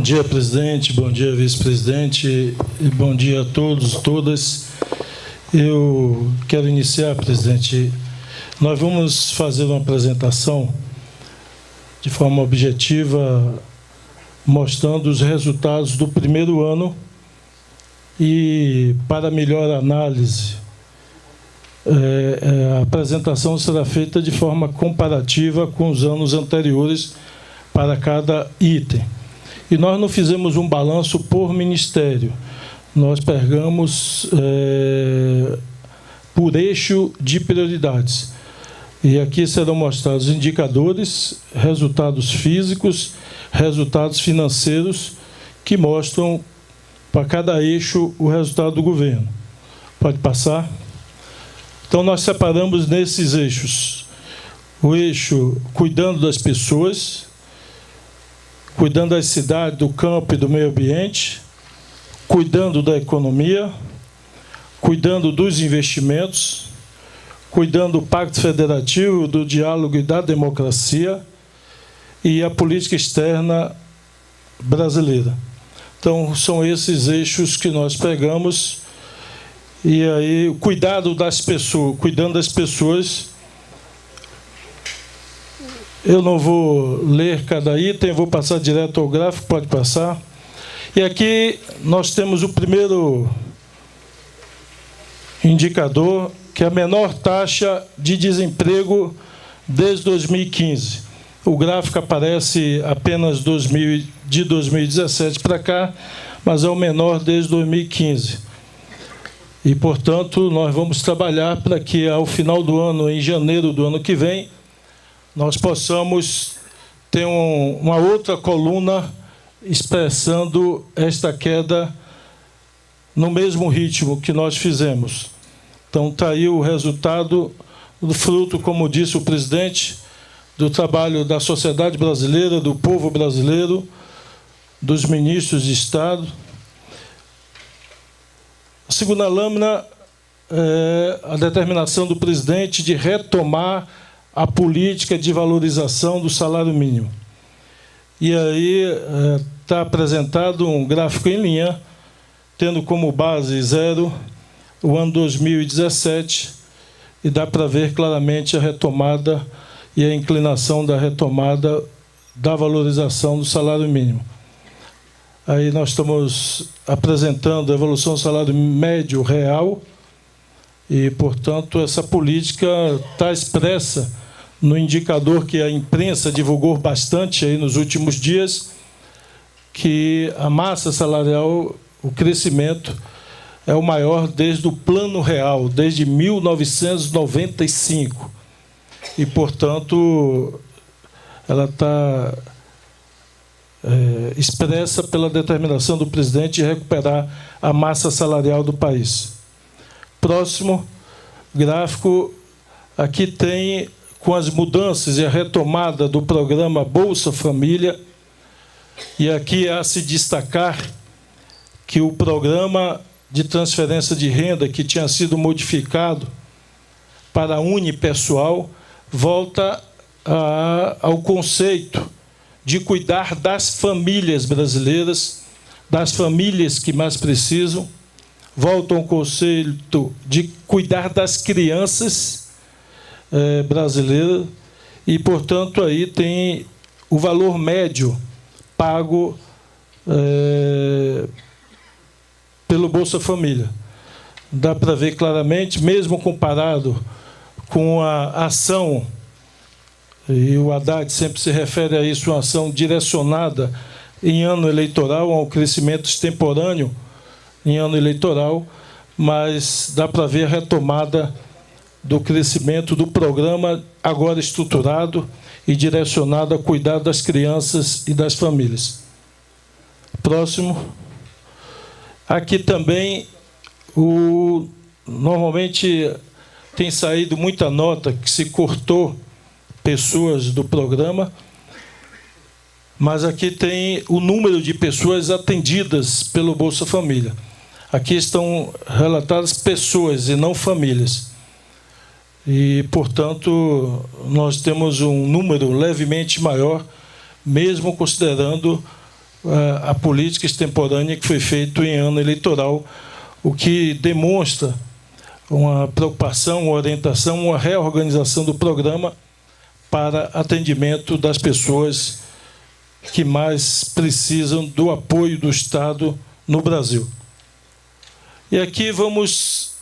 dia, presidente, bom dia, vice-presidente, e bom dia a todos, todas. Eu quero iniciar, presidente. Nós vamos fazer uma apresentação de forma objetiva, mostrando os resultados do primeiro ano e, para melhor análise, a apresentação será feita de forma comparativa com os anos anteriores para cada item. E nós não fizemos um balanço por ministério, nós pegamos por eixo de prioridades. E aqui serão mostrados indicadores, resultados físicos, resultados financeiros, que mostram para cada eixo o resultado do governo. Pode passar? Então, nós separamos nesses eixos o eixo cuidando das pessoas, cuidando das cidades, do campo e do meio ambiente, cuidando da economia, cuidando dos investimentos, cuidando do Pacto Federativo, do diálogo e da democracia e a política externa brasileira. Então, são esses eixos que nós pegamos. E aí, cuidando das pessoas, eu não vou ler cada item, vou passar direto ao gráfico, pode passar. E aqui nós temos o primeiro indicador, que é a menor taxa de desemprego desde 2015. O gráfico aparece apenas de 2017 para cá, mas é o menor desde 2015. E, portanto, nós vamos trabalhar para que, ao final do ano, em janeiro do ano que vem, nós possamos ter uma outra coluna expressando esta queda no mesmo ritmo que nós fizemos. Então, está aí o resultado do fruto, como disse o presidente, do trabalho da sociedade brasileira, do povo brasileiro, dos ministros de Estado. A segunda lâmina é a determinação do presidente de retomar a política de valorização do salário mínimo. E aí está apresentado um gráfico em linha, tendo como base zero o ano 2017, e dá para ver claramente a retomada e a inclinação da retomada da valorização do salário mínimo. Aí nós estamos apresentando a evolução do salário médio real e, portanto, essa política está expressa no indicador que a imprensa divulgou bastante aí nos últimos dias, que a massa salarial, o crescimento, é o maior desde o Plano Real, desde 1995. E, portanto, ela está expressa pela determinação do presidente de recuperar a massa salarial do país. Próximo gráfico, aqui tem, com as mudanças e a retomada do programa Bolsa Família, e aqui há se destacar que o programa de transferência de renda, que tinha sido modificado para unipessoal, volta ao conceito de cuidar das famílias brasileiras, das famílias que mais precisam, volta ao conceito de cuidar das crianças brasileiras e, portanto, aí tem o valor médio pago pelo Bolsa Família. Dá para ver claramente, mesmo comparado com a ação, e o Haddad sempre se refere a isso, uma ação direcionada em ano eleitoral, a um crescimento extemporâneo em ano eleitoral, mas dá para ver a retomada do crescimento do programa, agora estruturado e direcionado a cuidar das crianças e das famílias. Próximo. Aqui também, normalmente tem saído muita nota que se cortou pessoas do programa, mas aqui tem o número de pessoas atendidas pelo Bolsa Família. Aqui estão relatadas pessoas e não famílias. E, portanto, nós temos um número levemente maior, mesmo considerando a política extemporânea que foi feita em ano eleitoral, o que demonstra uma preocupação, uma orientação, uma reorganização do programa para atendimento das pessoas que mais precisam do apoio do Estado no Brasil. E aqui vamos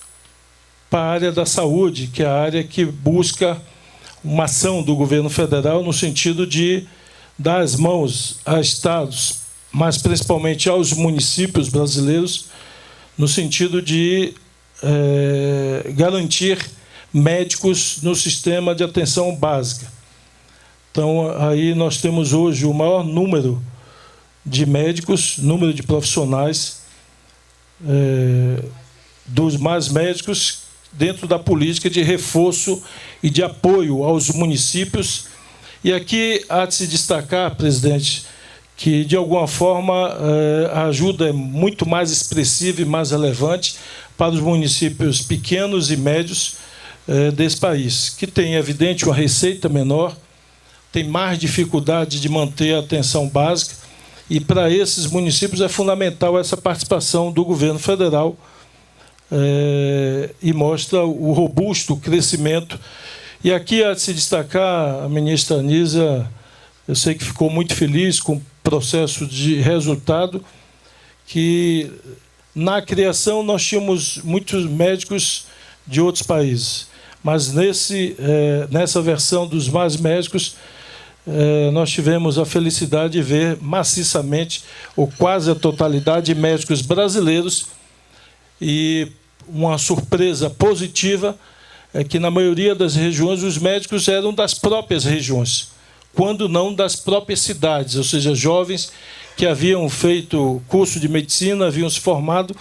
para a área da saúde, que é a área que busca uma ação do governo federal no sentido de dar as mãos a estados, mas principalmente aos municípios brasileiros, no sentido de garantir médicos no sistema de atenção básica. Então, aí nós temos hoje o maior número de médicos, número de profissionais, dos mais médicos dentro da política de reforço e de apoio aos municípios. E aqui há de se destacar, presidente, que, de alguma forma, a ajuda é muito mais expressiva e mais relevante para os municípios pequenos e médios desse país, que tem, evidente, uma receita menor, tem mais dificuldade de manter a atenção básica, e para esses municípios é fundamental essa participação do governo federal, e mostra o robusto crescimento. E aqui há de se destacar, a ministra Anísia, eu sei que ficou muito feliz com o processo de resultado, que na criação nós tínhamos muitos médicos de outros países, mas nessa versão dos mais médicos, nós tivemos a felicidade de ver maciçamente, ou quase a totalidade, de médicos brasileiros, e uma surpresa positiva é que, na maioria das regiões, os médicos eram das próprias regiões, quando não das próprias cidades, ou seja, jovens que haviam feito curso de medicina, haviam se formado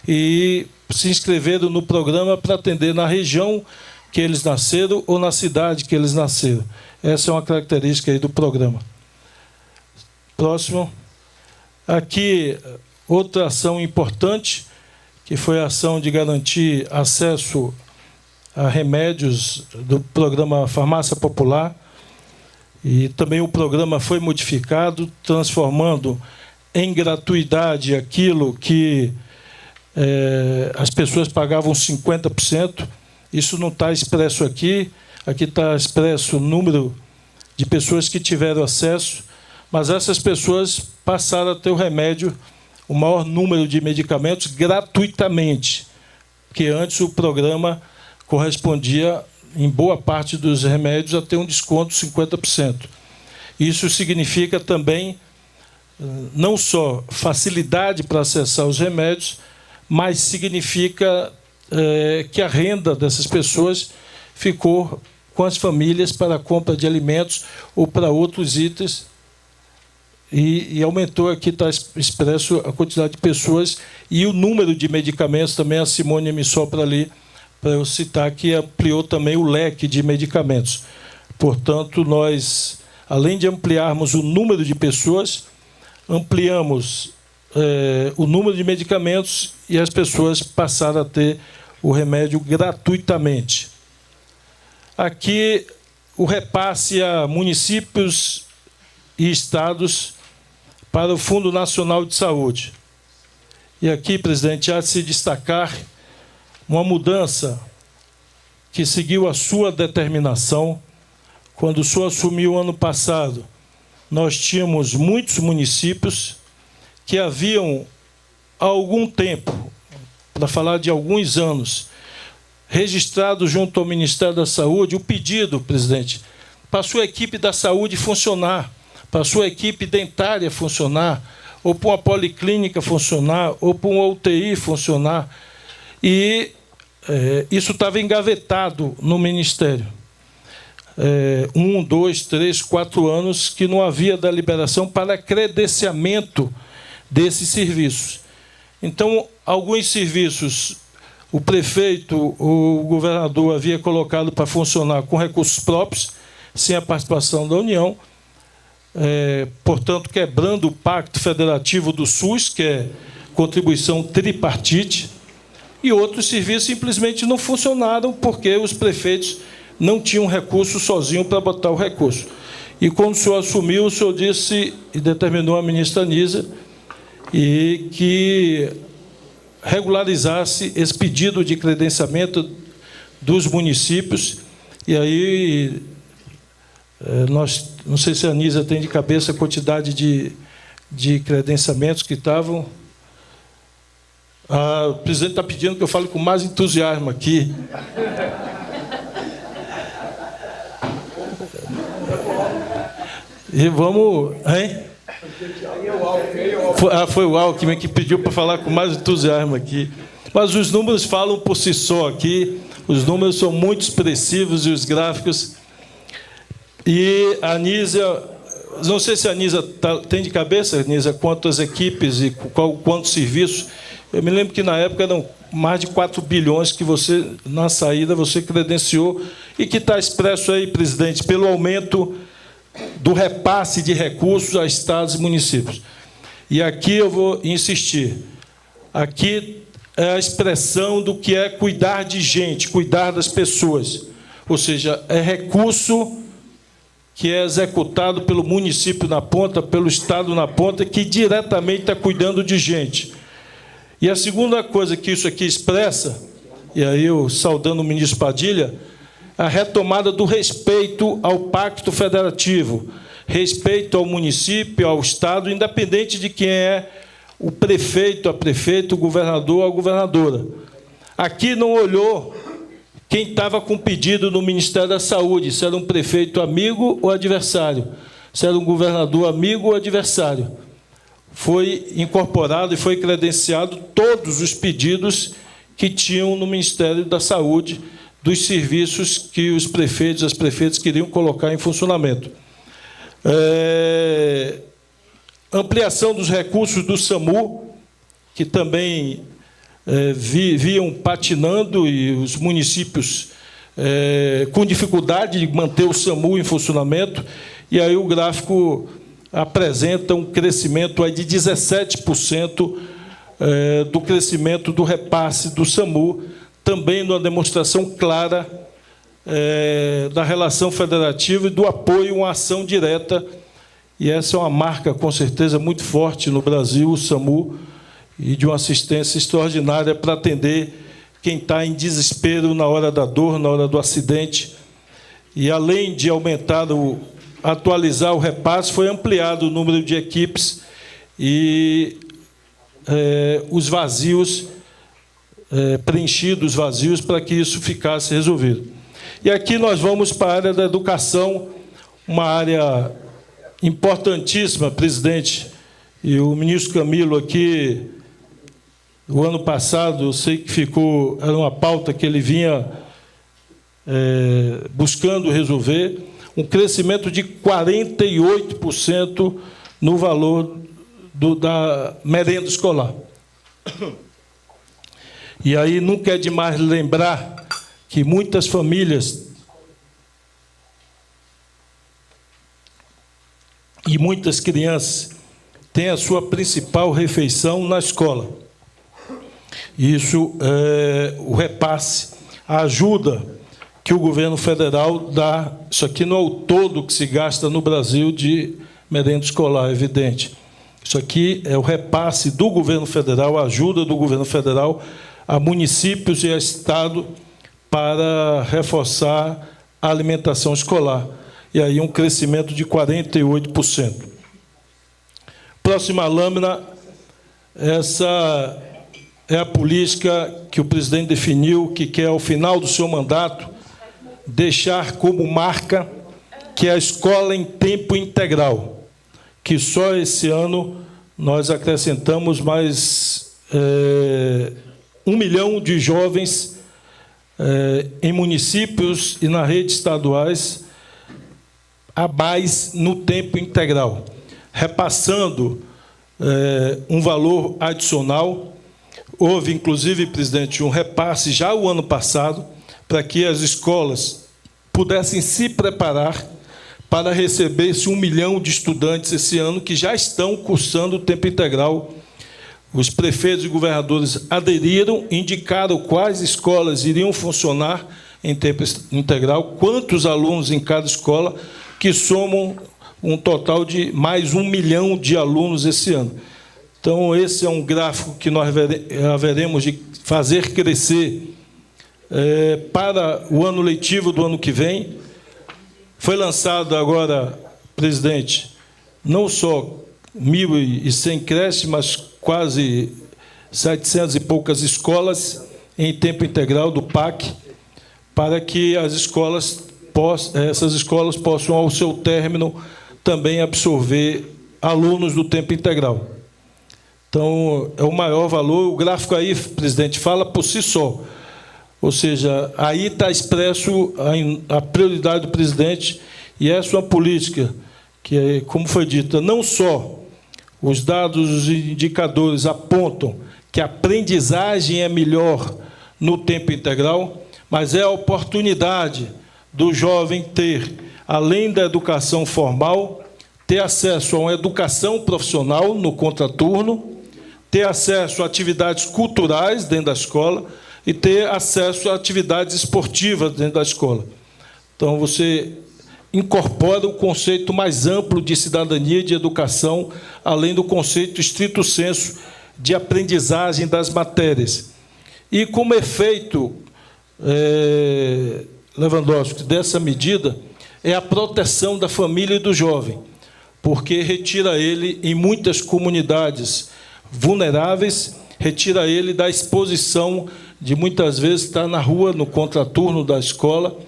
e se inscreveram no programa para atender na região que eles nasceram ou na cidade que eles nasceram. Essa é uma característica aí do programa. Próximo. Aqui, outra ação importante, que foi a ação de garantir acesso a remédios do programa Farmácia Popular. E também o programa foi modificado, transformando em gratuidade aquilo que as pessoas pagavam 50%. Isso não está expresso aqui. Aqui está expresso o número de pessoas que tiveram acesso, mas essas pessoas passaram a ter o remédio, o maior número de medicamentos, gratuitamente, porque antes o programa correspondia, em boa parte dos remédios, a ter um desconto de 50%. Isso significa também não só facilidade para acessar os remédios, mas significa que a renda dessas pessoas ficou com as famílias para a compra de alimentos ou para outros itens, e aumentou, aqui está expresso a quantidade de pessoas e o número de medicamentos também. A Simone me sopra ali para eu citar que ampliou também o leque de medicamentos. Portanto, nós, além de ampliarmos o número de pessoas, ampliamos o número de medicamentos e as pessoas passaram a ter o remédio gratuitamente. Aqui, o repasse a municípios e estados para o Fundo Nacional de Saúde. E aqui, presidente, há de se destacar uma mudança que seguiu a sua determinação. Quando o senhor assumiu ano passado, nós tínhamos muitos municípios que haviam, há algum tempo, para falar de alguns anos, registrado junto ao Ministério da Saúde o pedido, presidente, para a sua equipe da saúde funcionar, para a sua equipe dentária funcionar, ou para uma policlínica funcionar, ou para uma UTI funcionar. E isso estava engavetado no Ministério. 1, 2, 3, 4 anos que não havia deliberação para credenciamento desses serviços. Então, alguns serviços o prefeito, o governador havia colocado para funcionar com recursos próprios, sem a participação da União, portanto, quebrando o Pacto Federativo do SUS, que é contribuição tripartite, e outros serviços simplesmente não funcionaram porque os prefeitos não tinham recurso sozinho para botar o recurso. E, quando o senhor assumiu, o senhor disse e determinou à ministra Anísia e que regularizasse esse pedido de credenciamento dos municípios. E aí, nós, não sei se a Anísia tem de cabeça a quantidade de credenciamentos que estavam. O presidente está pedindo que eu fale com mais entusiasmo aqui. E vamos... Hein? Foi o Alckmin que pediu para falar com mais entusiasmo aqui. Mas os números falam por si só aqui. Os números são muito expressivos e os gráficos. E a Anísia... Não sei se a Anísia tem de cabeça, Anísia, quantas equipes e quantos serviços. Eu me lembro que, na época, eram mais de 4 bilhões que você, na saída, você credenciou e que está expresso aí, presidente, pelo aumento do repasse de recursos a estados e municípios. E aqui eu vou insistir. Aqui é a expressão do que é cuidar de gente, cuidar das pessoas. Ou seja, é recurso que é executado pelo município na ponta, pelo estado na ponta, que diretamente está cuidando de gente. E a segunda coisa que isso aqui expressa, e aí eu saudando o ministro Padilha, a retomada do respeito ao pacto federativo, respeito ao município, ao estado, independente de quem é o prefeito, a prefeita, o governador, a governadora. Aqui não olhou quem estava com pedido no Ministério da Saúde, se era um prefeito amigo ou adversário, se era um governador amigo ou adversário. Foi incorporado e foi credenciado todos os pedidos que tinham no Ministério da Saúde, dos serviços que os prefeitos e as prefeitas queriam colocar em funcionamento. Ampliação dos recursos do SAMU, que também viam patinando, e os municípios com dificuldade de manter o SAMU em funcionamento, e aí o gráfico apresenta um crescimento aí de 17% do crescimento do repasse do SAMU, também numa demonstração clara da relação federativa e do apoio a uma ação direta, e essa é uma marca, com certeza, muito forte no Brasil, o SAMU, e de uma assistência extraordinária para atender quem está em desespero na hora da dor, na hora do acidente. E, além de atualizar o repasse, foi ampliado o número de equipes e os vazios, preenchidos os vazios, para que isso ficasse resolvido. E aqui nós vamos para a área da educação, uma área importantíssima, presidente, e o ministro Camilo aqui, o ano passado, eu sei que era uma pauta que ele vinha buscando resolver, um crescimento de 48% no valor da merenda escolar. E aí nunca é demais lembrar que muitas famílias e muitas crianças têm a sua principal refeição na escola. Isso o repasse, a ajuda que o governo federal dá. Isso aqui não é o todo que se gasta no Brasil de merenda escolar, é evidente. Isso aqui é o repasse do governo federal, a ajuda do governo federal a municípios e a estado para reforçar a alimentação escolar. E aí um crescimento de 48%. Próxima lâmina, essa é a política que o presidente definiu, que quer, ao final do seu mandato, deixar como marca, que é a escola em tempo integral, que só esse ano nós acrescentamos mais 1 milhão de jovens em municípios e na rede estaduais a mais no tempo integral, repassando um valor adicional. Houve, inclusive, presidente, um repasse já o ano passado, para que as escolas pudessem se preparar para receber esse 1 milhão de estudantes esse ano, que já estão cursando o tempo integral. Os prefeitos e governadores aderiram, indicaram quais escolas iriam funcionar em tempo integral, quantos alunos em cada escola, que somam um total de mais 1 milhão de alunos esse ano. Então, esse é um gráfico que nós haveremos de fazer crescer para o ano letivo do ano que vem. Foi lançado agora, presidente, não só 1.100 creches, mas quase 700 e poucas escolas em tempo integral do PAC, para que essas escolas possam, ao seu término, também absorver alunos do tempo integral. Então, é o maior valor. O gráfico aí, presidente, fala por si só. Ou seja, aí está expresso a prioridade do presidente, e essa é uma política que, como foi dito, não só os dados, os indicadores apontam que a aprendizagem é melhor no tempo integral, mas é a oportunidade do jovem ter, além da educação formal, ter acesso a uma educação profissional no contraturno, ter acesso a atividades culturais dentro da escola e ter acesso a atividades esportivas dentro da escola. Então, você incorpora o conceito mais amplo de cidadania e de educação, além do conceito estrito sensu de aprendizagem das matérias. E, como efeito, Lewandowski, dessa medida, é a proteção da família e do jovem, porque retira ele, em muitas comunidades vulneráveis, retira ele da exposição de, muitas vezes, estar na rua, no contraturno da escola.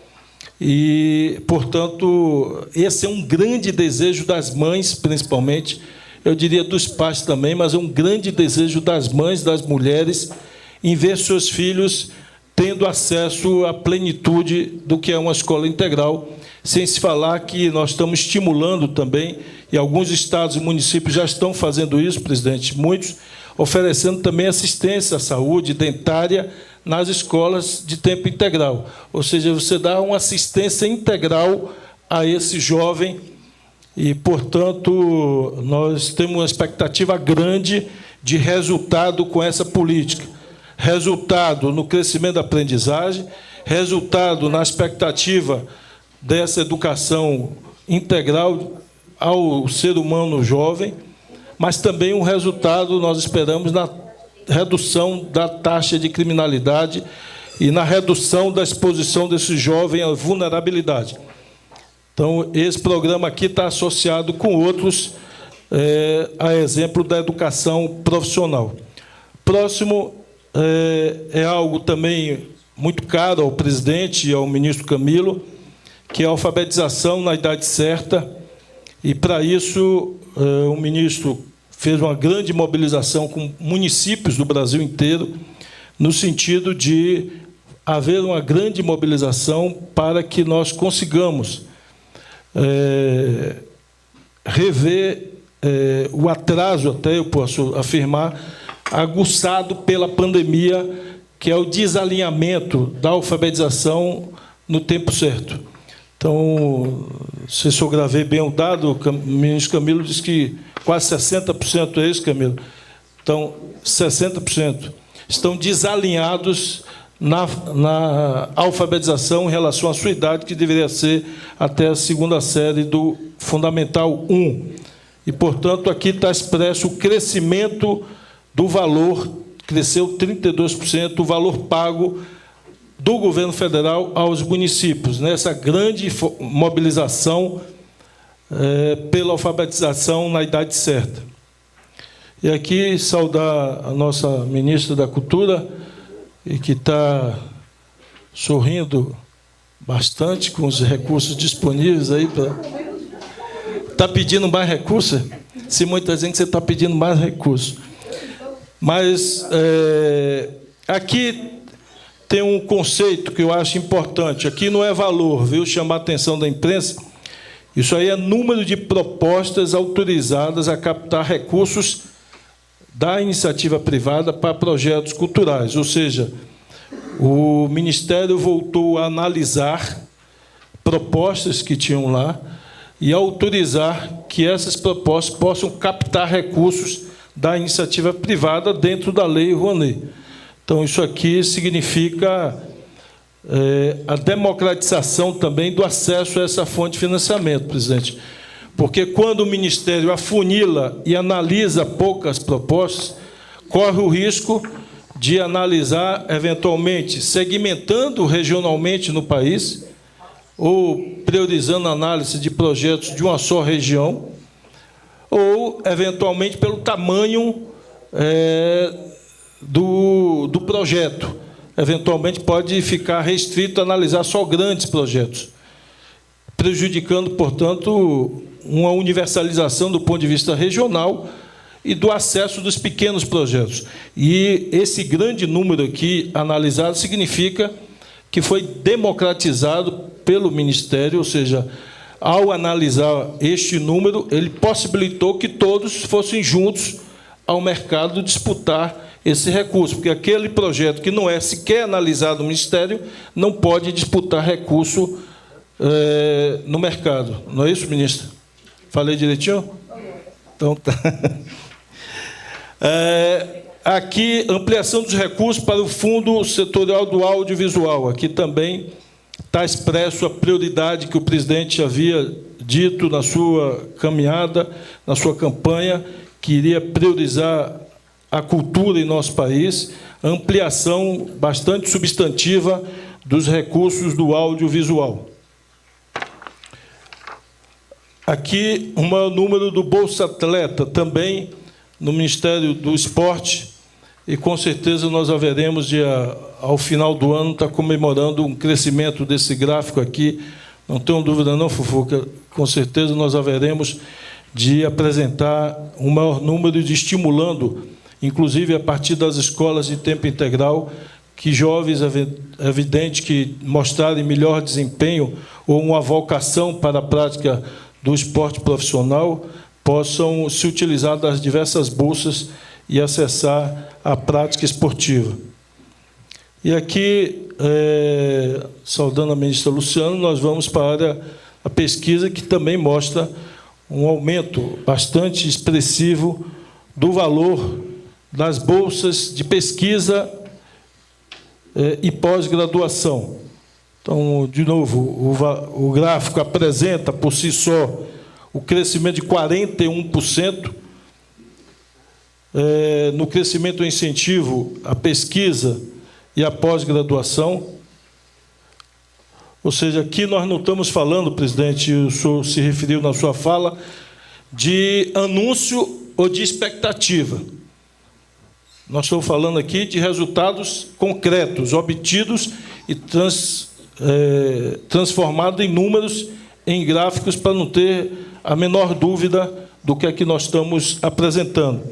E, portanto, esse é um grande desejo das mães, principalmente, eu diria dos pais também, mas é um grande desejo das mães, das mulheres, em ver seus filhos tendo acesso à plenitude do que é uma escola integral, sem se falar que nós estamos estimulando também, e alguns estados e municípios já estão fazendo isso, presidente, muitos, oferecendo também assistência à saúde dentária nas escolas de tempo integral. Ou seja, você dá uma assistência integral a esse jovem e, portanto, nós temos uma expectativa grande de resultado com essa política. Resultado no crescimento da aprendizagem, resultado na expectativa dessa educação integral ao ser humano jovem, mas também um resultado, nós esperamos, na redução da taxa de criminalidade e na redução da exposição desse jovem à vulnerabilidade. Então, esse programa aqui está associado com outros, a exemplo da educação profissional. Próximo é algo também muito caro ao presidente e ao ministro Camilo, que é a alfabetização na idade certa, e, para isso, o ministro fez uma grande mobilização com municípios do Brasil inteiro, no sentido de haver uma grande mobilização para que nós consigamos rever o atraso, até eu posso afirmar, aguçado pela pandemia, que é o desalinhamento da alfabetização no tempo certo. Então, se eu gravei bem o dado, o ministro Camilo disse que quase 60%, é isso, Camilo? Então, 60% estão desalinhados na alfabetização em relação à sua idade, que deveria ser até a segunda série do Fundamental 1. E, portanto, aqui está expresso o crescimento do valor, cresceu 32%, o valor pago do governo federal aos municípios, nessa grande mobilização pela alfabetização na idade certa. E aqui saudar a nossa ministra da Cultura, e que está sorrindo bastante com os recursos disponíveis aí. Está pedindo mais recursos? Se muita gente você está pedindo mais recursos. Mas aqui tem um conceito que eu acho importante. Aqui não é valor, viu? Chamar a atenção da imprensa. Isso aí é número de propostas autorizadas a captar recursos da iniciativa privada para projetos culturais. Ou seja, o Ministério voltou a analisar propostas que tinham lá e autorizar que essas propostas possam captar recursos da iniciativa privada dentro da Lei Rouanet. Então, isso aqui significa a democratização também do acesso a essa fonte de financiamento, presidente. Porque quando o Ministério afunila e analisa poucas propostas, corre o risco de analisar, eventualmente, segmentando regionalmente no país, ou priorizando a análise de projetos de uma só região, ou, eventualmente, pelo tamanho do projeto. Eventualmente, pode ficar restrito a analisar só grandes projetos, prejudicando, portanto, uma universalização do ponto de vista regional e do acesso dos pequenos projetos. E esse grande número aqui analisado significa que foi democratizado pelo Ministério, ou seja, ao analisar este número, ele possibilitou que todos fossem juntos ao mercado disputar esse recurso, porque aquele projeto que não é sequer analisado no Ministério não pode disputar recurso no mercado. Não é isso, ministro? Falei direitinho? Então, tá. Aqui, ampliação dos recursos para o Fundo Setorial do Audiovisual. Aqui também está expresso a prioridade que o presidente havia dito na sua caminhada, na sua campanha, que iria priorizar a cultura em nosso país, ampliação bastante substantiva dos recursos do audiovisual. Aqui, o maior número do Bolsa Atleta, também no Ministério do Esporte, e com certeza nós haveremos de, ao final do ano, estar comemorando um crescimento desse gráfico aqui. Não tenho dúvida não, Fufuca, com certeza nós haveremos de apresentar um maior número de estimulando, inclusive a partir das escolas de tempo integral, que jovens, é evidente, que mostrarem melhor desempenho ou uma vocação para a prática do esporte profissional, possam se utilizar das diversas bolsas e acessar a prática esportiva. E aqui, saudando a ministra Luciana, nós vamos para a área da pesquisa, que também mostra um aumento bastante expressivo do valor das bolsas de pesquisa e pós-graduação. Então, de novo, o gráfico apresenta, por si só, o crescimento de 41%, no crescimento do incentivo à pesquisa e à pós-graduação. Ou seja, aqui nós não estamos falando, presidente, o senhor se referiu na sua fala, de anúncio ou de expectativa. Nós estamos falando aqui de resultados concretos, obtidos e transformados em números, em gráficos, para não ter a menor dúvida do que aqui nós estamos apresentando.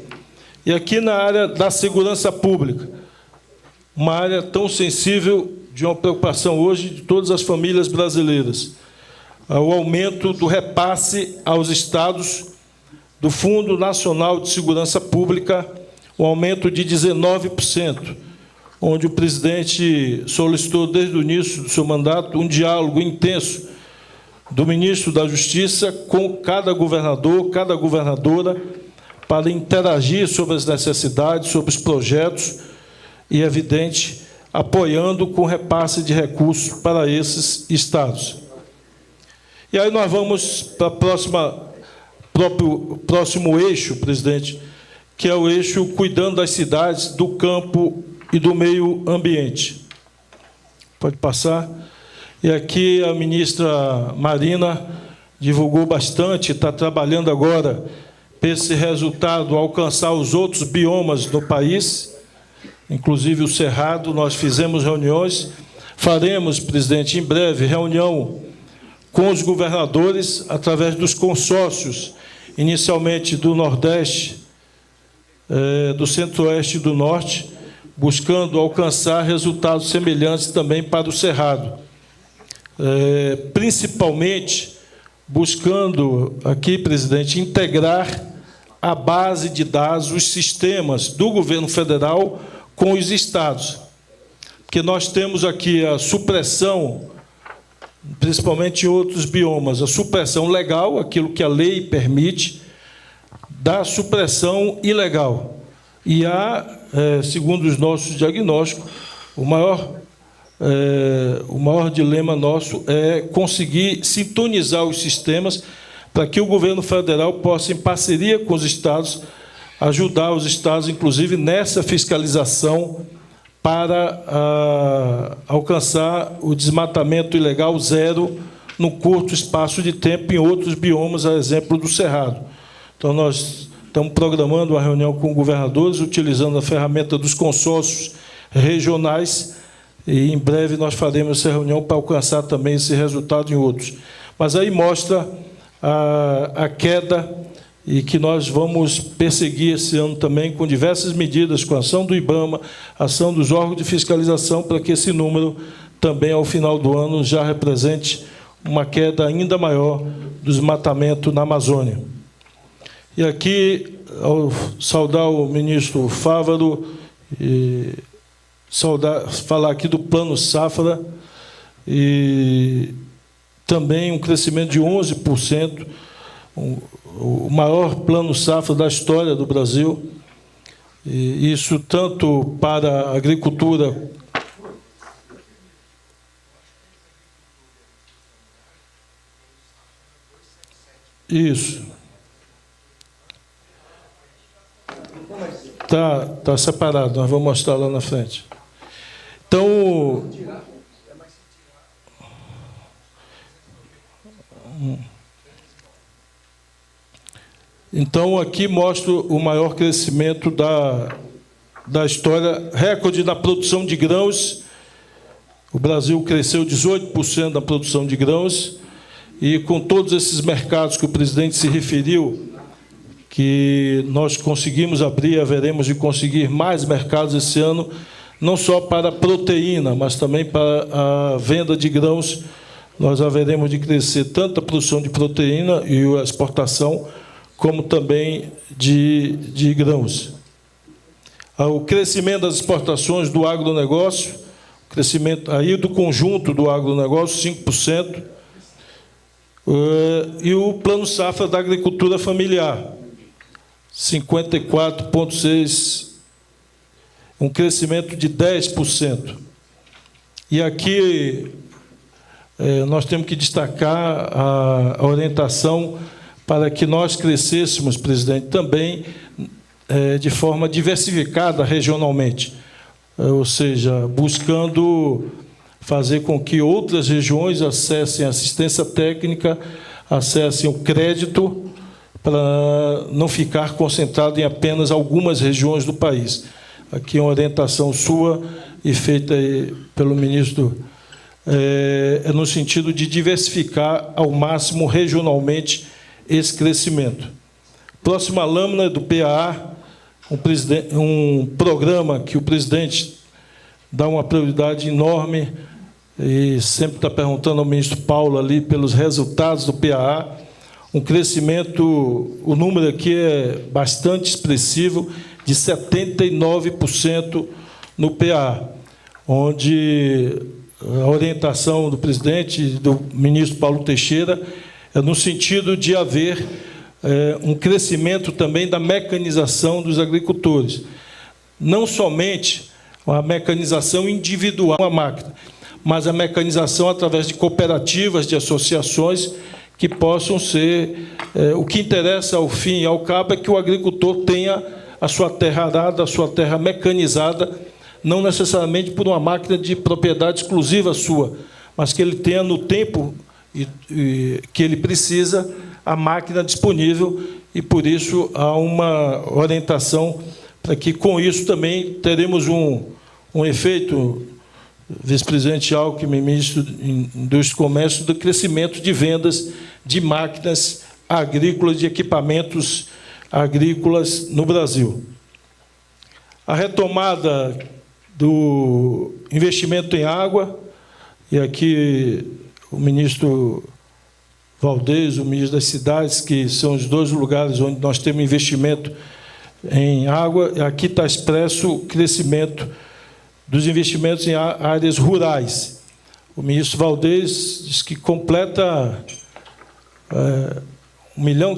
E aqui na área da segurança pública, uma área tão sensível, de uma preocupação hoje de todas as famílias brasileiras, o aumento do repasse aos estados do Fundo Nacional de Segurança Pública, um aumento de 19%, onde o presidente solicitou, desde o início do seu mandato, um diálogo intenso do ministro da Justiça com cada governador, cada governadora, para interagir sobre as necessidades, sobre os projetos e, evidente, apoiando com repasse de recursos para esses estados. E aí nós vamos para o próximo eixo, presidente, que é o eixo cuidando das cidades, do campo e do meio ambiente. Pode passar. E aqui a ministra Marina divulgou bastante, está trabalhando agora para esse resultado alcançar os outros biomas do país, inclusive o Cerrado. Nós fizemos reuniões, faremos, presidente, em breve, reunião com os governadores, através dos consórcios, inicialmente do Nordeste, do Centro-Oeste e do Norte, buscando alcançar resultados semelhantes também para o Cerrado. Principalmente buscando aqui, presidente, integrar a base de dados, os sistemas do governo federal com os estados. Porque nós temos aqui a supressão, principalmente em outros biomas, a supressão legal, aquilo que a lei permite, da supressão ilegal. E há, segundo os nossos diagnósticos, o maior o maior dilema nosso é conseguir sintonizar os sistemas para que o governo federal possa, em parceria com os estados, ajudar os estados, inclusive, nessa fiscalização para alcançar o desmatamento ilegal zero num curto espaço de tempo em outros biomas, a exemplo do Cerrado. Então, nós estamos programando uma reunião com governadores, utilizando a ferramenta dos consórcios regionais, e em breve nós faremos essa reunião para alcançar também esse resultado em outros. Mas aí mostra a queda, e que nós vamos perseguir esse ano também com diversas medidas, com a ação do IBAMA, ação dos órgãos de fiscalização, para que esse número também, ao final do ano, já represente uma queda ainda maior do desmatamento na Amazônia. E aqui, ao saudar o ministro Fávaro, falar aqui do Plano Safra, e também um crescimento de 11%, o maior plano safra da história do Brasil, e isso tanto para a agricultura. Isso. Tá separado, nós vamos mostrar lá na frente. Então, aqui mostro o maior crescimento da história, recorde na produção de grãos. O Brasil cresceu 18% na produção de grãos, e com todos esses mercados que o presidente se referiu, que nós conseguimos abrir, haveremos de conseguir mais mercados esse ano, não só para a proteína, mas também para a venda de grãos. Nós haveremos de crescer tanto a produção de proteína e a exportação, como também de grãos. O crescimento das exportações do agronegócio, crescimento aí do conjunto do agronegócio, 5%, e o Plano Safra da agricultura familiar, 54,6%, um crescimento de 10%. E aqui nós temos que destacar a orientação para que nós crescêssemos, presidente, também de forma diversificada regionalmente, ou seja, buscando fazer com que outras regiões acessem assistência técnica, acessem o crédito, para não ficar concentrado em apenas algumas regiões do país. Aqui é uma orientação sua e feita pelo ministro, no sentido de diversificar ao máximo regionalmente esse crescimento. Próxima lâmina do PAA, um programa que o presidente dá uma prioridade enorme e sempre está perguntando ao ministro Paulo ali pelos resultados do PAA. Um crescimento, o número aqui é bastante expressivo, de 79% no PAA, onde a orientação do presidente e do ministro Paulo Teixeira é no sentido de haver um crescimento também da mecanização dos agricultores. Não somente a mecanização individual, a máquina, mas a mecanização através de cooperativas, de associações, que possam ser... o que interessa, ao fim e ao cabo, é que o agricultor tenha a sua terra arada, a sua terra mecanizada, não necessariamente por uma máquina de propriedade exclusiva sua, mas que ele tenha no tempo que ele precisa a máquina disponível, e por isso há uma orientação para que, com isso, também teremos um efeito, vice-presidente Alckmin, ministro da Indústria e Comércio, do crescimento de vendas de máquinas agrícolas, de equipamentos agrícolas no Brasil. A retomada do investimento em água, e aqui o ministro Valdez, o ministro das Cidades, que são os dois lugares onde nós temos investimento em água, aqui está expresso o crescimento dos investimentos em áreas rurais. O ministro Valdez diz que completa 1 milhão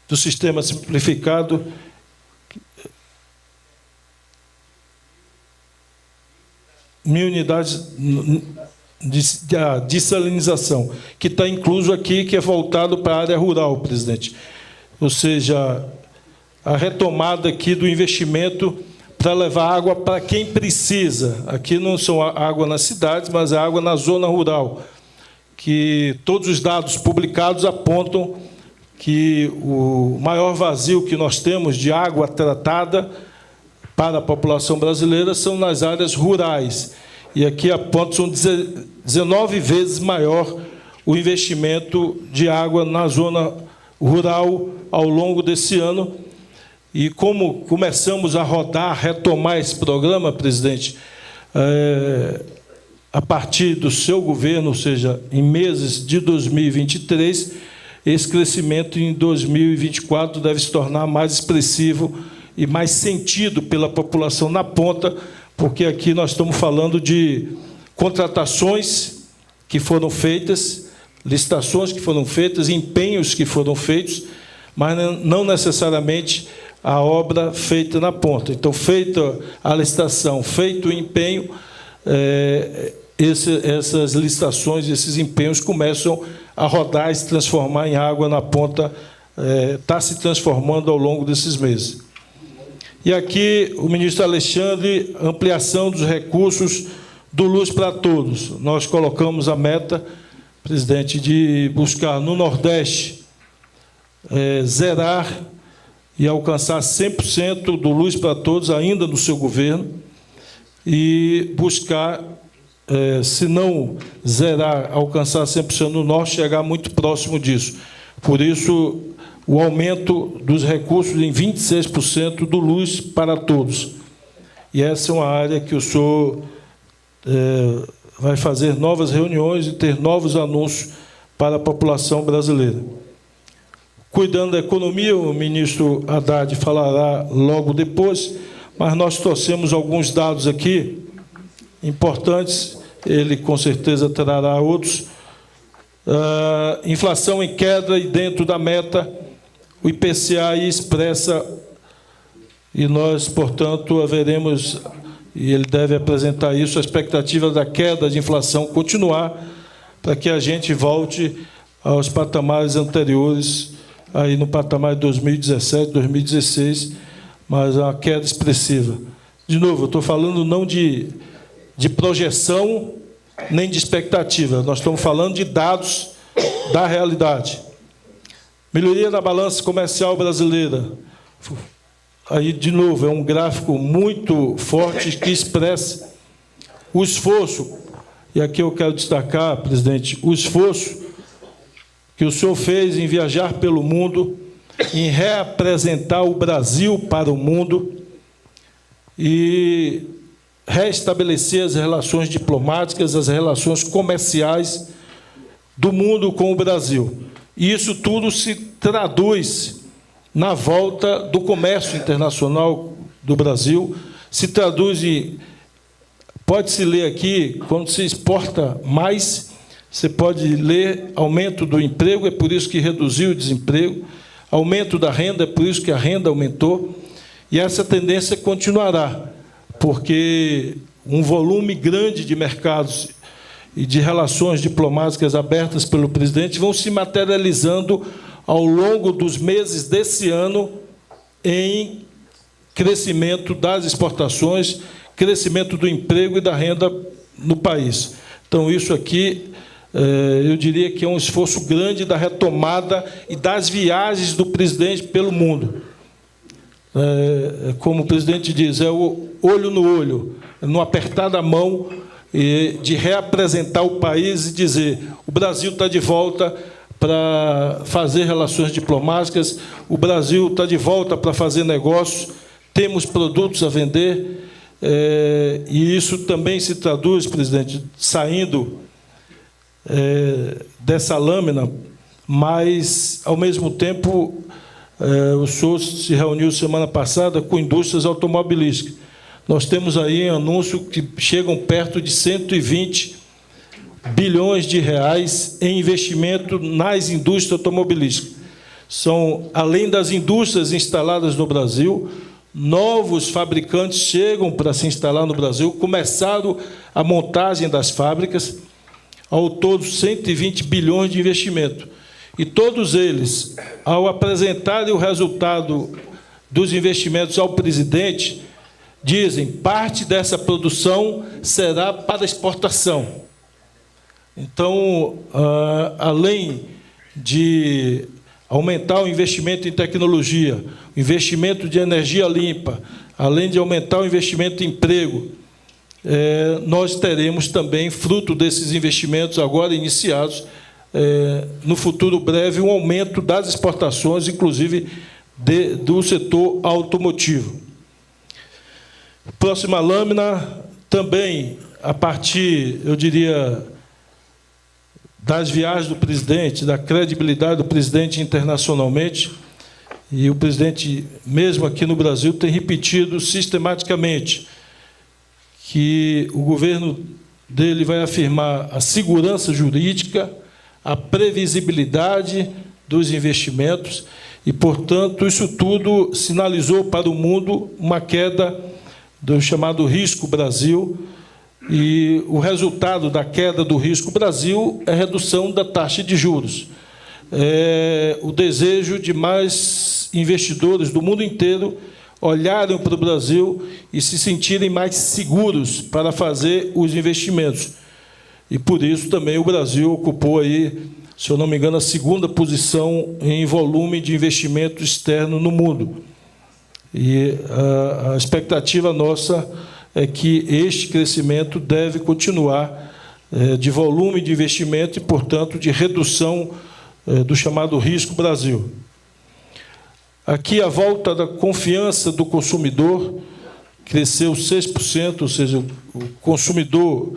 do sistema simplificado. 1.000 unidades de dessalinização, que está incluso aqui, que é voltado para a área rural, presidente. Ou seja, a retomada aqui do investimento para levar água para quem precisa. Aqui não são água nas cidades, mas é água na zona rural, que todos os dados publicados apontam que o maior vazio que nós temos de água tratada para a população brasileira são nas áreas rurais. E aqui aponta são 19 vezes maior o investimento de água na zona rural ao longo desse ano. E como começamos a rodar, retomar esse programa, presidente, a partir do seu governo, ou seja, em meses de 2023, esse crescimento em 2024 deve se tornar mais expressivo e mais sentido pela população na ponta, porque aqui nós estamos falando de contratações que foram feitas, licitações que foram feitas, empenhos que foram feitos, mas não necessariamente a obra feita na ponta. Então, feita a licitação, feito o empenho, essas licitações, esses empenhos começam a rodar e se transformar em água na ponta, está se transformando ao longo desses meses. E aqui, o ministro Alexandre, ampliação dos recursos do Luz para Todos. Nós colocamos a meta, presidente, de buscar no Nordeste zerar e alcançar 100% do Luz para Todos ainda no seu governo e buscar, se não zerar, alcançar 100% no Norte, chegar muito próximo disso. Por isso, o aumento dos recursos em 26% do Luz para Todos. E essa é uma área que o senhor vai fazer novas reuniões e ter novos anúncios para a população brasileira. Cuidando da economia, o ministro Haddad falará logo depois, mas nós trouxemos alguns dados aqui importantes, ele com certeza trará outros. Inflação em queda e dentro da meta, o IPCA expressa, e nós, portanto, haveremos, e ele deve apresentar isso, a expectativa da queda de inflação continuar, para que a gente volte aos patamares anteriores, aí no patamar de 2017, 2016, mas uma queda expressiva. De novo, eu estou falando não de projeção, nem de expectativa, nós estamos falando de dados da realidade. Melhoria da balança comercial brasileira. Aí, de novo, é um gráfico muito forte que expressa o esforço, e aqui eu quero destacar, presidente, o esforço que o senhor fez em viajar pelo mundo, em reapresentar o Brasil para o mundo e restabelecer as relações diplomáticas, as relações comerciais do mundo com o Brasil. E isso tudo se traduz na volta do comércio internacional do Brasil, se traduz em... Pode-se ler aqui, quando se exporta mais, você pode ler aumento do emprego, é por isso que reduziu o desemprego, aumento da renda, é por isso que a renda aumentou, e essa tendência continuará, porque um volume grande de mercados e de relações diplomáticas abertas pelo presidente vão se materializando ao longo dos meses desse ano em crescimento das exportações, crescimento do emprego e da renda no país. Então, isso aqui, eu diria que é um esforço grande da retomada e das viagens do presidente pelo mundo. Como o presidente diz, é o olho no olho, no apertar da mão, de reapresentar o país e dizer: o Brasil está de volta para fazer relações diplomáticas, o Brasil está de volta para fazer negócios, temos produtos a vender, e isso também se traduz, presidente, saindo dessa lâmina, mas, ao mesmo tempo, o senhor se reuniu semana passada com indústrias automobilísticas. Nós temos aí um anúncio que chegam perto de 120 bilhões de reais em investimento nas indústrias automobilísticas. São, além das indústrias instaladas no Brasil, novos fabricantes chegam para se instalar no Brasil, começaram a montagem das fábricas, ao todo 120 bilhões de investimento. E todos eles, ao apresentarem o resultado dos investimentos ao presidente, dizem que parte dessa produção será para exportação. Então, além de aumentar o investimento em tecnologia, o investimento de energia limpa, além de aumentar o investimento em emprego, nós teremos também, fruto desses investimentos agora iniciados, no futuro breve, um aumento das exportações, inclusive do setor automotivo. Próxima lâmina, também, a partir, eu diria, das viagens do presidente, da credibilidade do presidente internacionalmente, e o presidente, mesmo aqui no Brasil, tem repetido sistematicamente que o governo dele vai afirmar a segurança jurídica, a previsibilidade dos investimentos e, portanto, isso tudo sinalizou para o mundo uma queda do chamado Risco Brasil, e o resultado da queda do Risco Brasil é a redução da taxa de juros. O desejo de mais investidores do mundo inteiro olharem para o Brasil e se sentirem mais seguros para fazer os investimentos. E, por isso, também o Brasil ocupou, aí, se eu não me engano, a segunda posição em volume de investimento externo no mundo. E a expectativa nossa é que este crescimento deve continuar de volume de investimento e, portanto, de redução do chamado Risco Brasil. Aqui, a volta da confiança do consumidor cresceu 6%, ou seja, o consumidor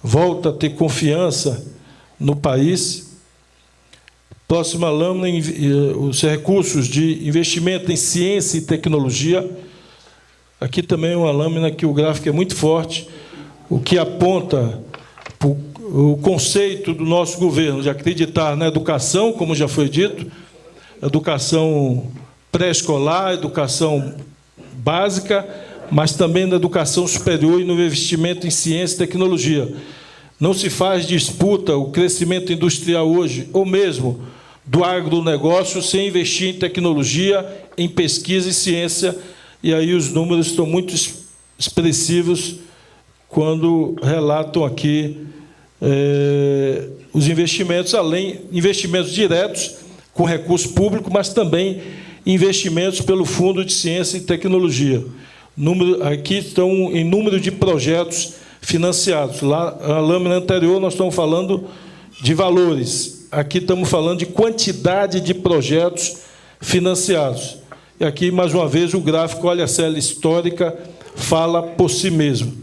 volta a ter confiança no país. Próxima lâmina, os recursos de investimento em ciência e tecnologia. Aqui também é uma lâmina que o gráfico é muito forte, o que aponta o conceito do nosso governo de acreditar na educação, como já foi dito, educação pré-escolar, educação básica, mas também na educação superior e no investimento em ciência e tecnologia. Não se faz disputa o crescimento industrial hoje, ou mesmo do agronegócio, sem investir em tecnologia, em pesquisa e ciência, e aí os números estão muito expressivos quando relatam aqui os investimentos, além investimentos diretos com recurso público, mas também investimentos pelo Fundo de Ciência e Tecnologia. Aqui estão em número de projetos financiados. Lá, a lâmina anterior, nós estamos falando de valores. Aqui estamos falando de quantidade de projetos financiados. E aqui, mais uma vez, o gráfico, olha a série histórica, fala por si mesmo.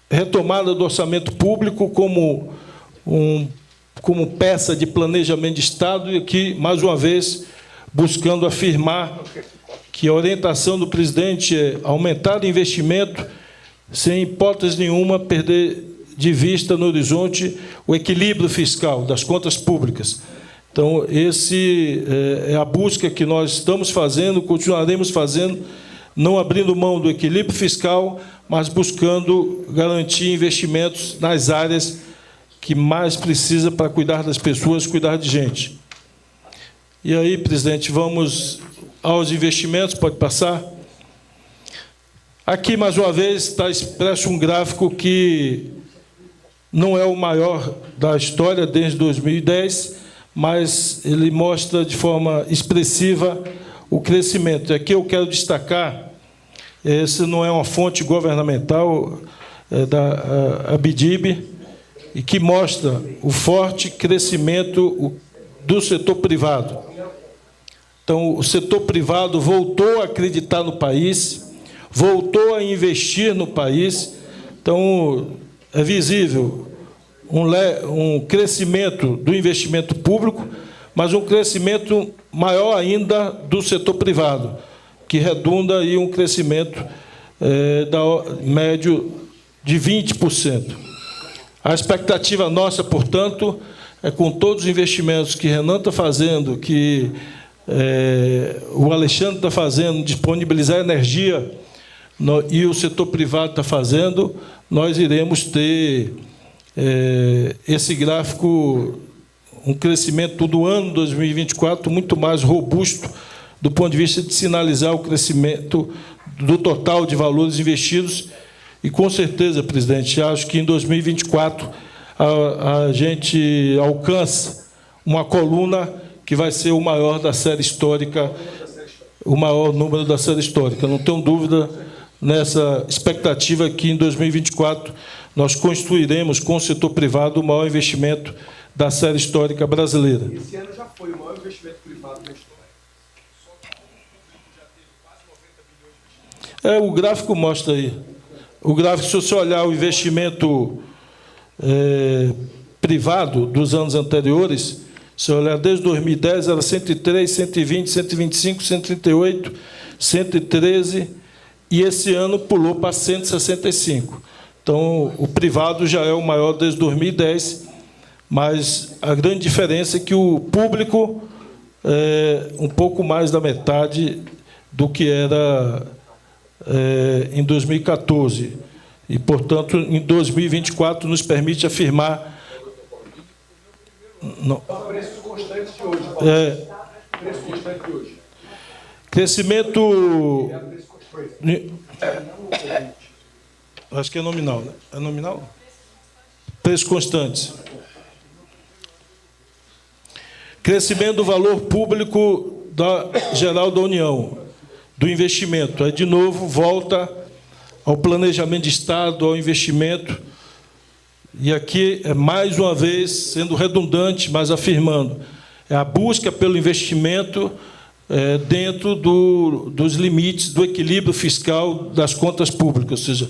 Retomada do orçamento público como peça de planejamento de Estado, e aqui, mais uma vez, buscando afirmar que a orientação do presidente é aumentar o investimento, sem hipótese nenhuma perder de vista no horizonte o equilíbrio fiscal das contas públicas. Então, esse é a busca que nós estamos fazendo, continuaremos fazendo, não abrindo mão do equilíbrio fiscal, mas buscando garantir investimentos nas áreas que mais precisa para cuidar das pessoas, cuidar de gente. E aí, presidente, vamos aos investimentos, pode passar. Aqui, mais uma vez, está expresso um gráfico que não é o maior da história desde 2010, mas ele mostra de forma expressiva o crescimento. Aqui eu quero destacar, essa não é uma fonte governamental, é da ABDIB, e que mostra o forte crescimento do setor privado. Então, o setor privado voltou a acreditar no país, voltou a investir no país. Então, é visível um crescimento do investimento público, mas um crescimento maior ainda do setor privado, que redunda em um crescimento médio de 20%. A expectativa nossa, portanto, com todos os investimentos que Renan está fazendo, que o Alexandre está fazendo, disponibilizar energia, e o setor privado está fazendo, nós iremos ter esse gráfico, um crescimento do ano 2024 muito mais robusto, do ponto de vista de sinalizar o crescimento do total de valores investidos. E, com certeza, presidente, acho que em 2024 a gente alcança uma coluna que vai ser o maior da série histórica, o maior número da série histórica. Não tenho dúvida nessa expectativa que, em 2024, nós construiremos com o setor privado o maior investimento da série histórica brasileira. Esse ano já foi o maior investimento privado na história. O gráfico mostra aí. O gráfico, se você olhar o investimento privado dos anos anteriores, se olhar desde 2010, era 103, 120, 125, 138, 113, e esse ano pulou para 165. Então, o privado já é o maior desde 2010, mas a grande diferença é que o público é um pouco mais da metade do que era em 2014. E, portanto, em 2024, nos permite afirmar... Não. Preços constantes de hoje. Preço constante de hoje. Crescimento... Acho que é nominal, né? É nominal? Preços constantes. Crescimento do valor público geral da União, do investimento. Aí, de novo, volta ao planejamento de Estado, ao investimento. E aqui, mais uma vez, sendo redundante, mas afirmando, é a busca pelo investimento dentro dos limites do equilíbrio fiscal das contas públicas, ou seja,